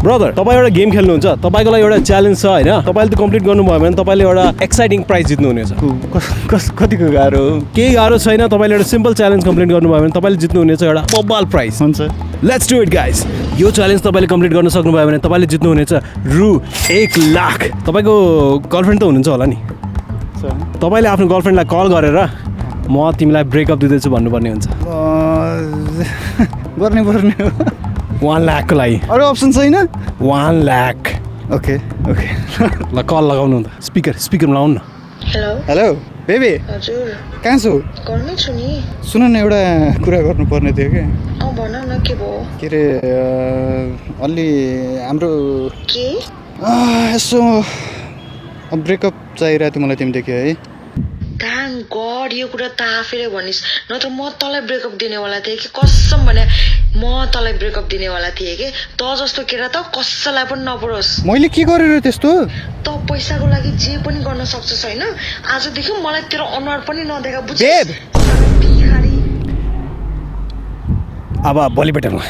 brother तपाईँ एउटा game खेल्नुहुन्छ तपाईँको लागि एउटा च्यालेन्ज छ होइन तपाईँले त कम्प्लिट गर्नुभयो भने तपाईँले एउटा एक्साइटिङ प्राइज जित्नुहुनेछ कतिको गाह्रो केही गाह्रो छैन तपाईँले एउटा सिम्पल च्यालेन्ज कम्प्लिट गर्नुभयो भने तपाईँले जित्नुहुनेछ एउटा बब्बाल प्राइज हुन्छ लेट्स डु इट गाइस यो च्यालेन्ज तपाईँले कम्प्लिट गर्न सक्नुभयो भने तपाईँले जित्नुहुनेछ रु 1 लाख तपाईँको गर्लफ्रेन्ड त हुनुहुन्छ होला नि तपाईँले आफ्नो गर्लफ्रेन्डलाई कल गरेर म तिमीलाई ब्रेकअप दिँदैछु भन्नुपर्ने हुन्छ गर्नै पर्ने हो 1 लाखको लागि अरू अप्सन छैन 1 लाख ओके ओके ल कल लगाउनु त स्पिकरमा लगाउनु न हेलो हेलो बेबी हजुर कहाँ छु घरमै छु नि सुन न एउटा कुरा गर्नुपर्ने थियो कि भन न के भयो के अरे अलि हाम्रो के यसो ब्रेकअप चाहिरहेको थियो मलाई तिमीदेखि है थ्याङ्क गड यो कुरा त आफैले भनिस् नत्र म तँलाई ब्रेकअप दिनेवाला थिएँ कि कसम भने म तँलाई ब्रेकअप दिनेवाला थिएँ कि त जस्तो केटा त कसैलाई पनि नपरोस् मैले के गरेर त्यस्तो त पैसाको लागि जे पनि गर्न सक्छस् होइन आजदेखि मलाई तेरो अनुहार पनि नदेखा बेब बिहारी अब भोलि भेटौँ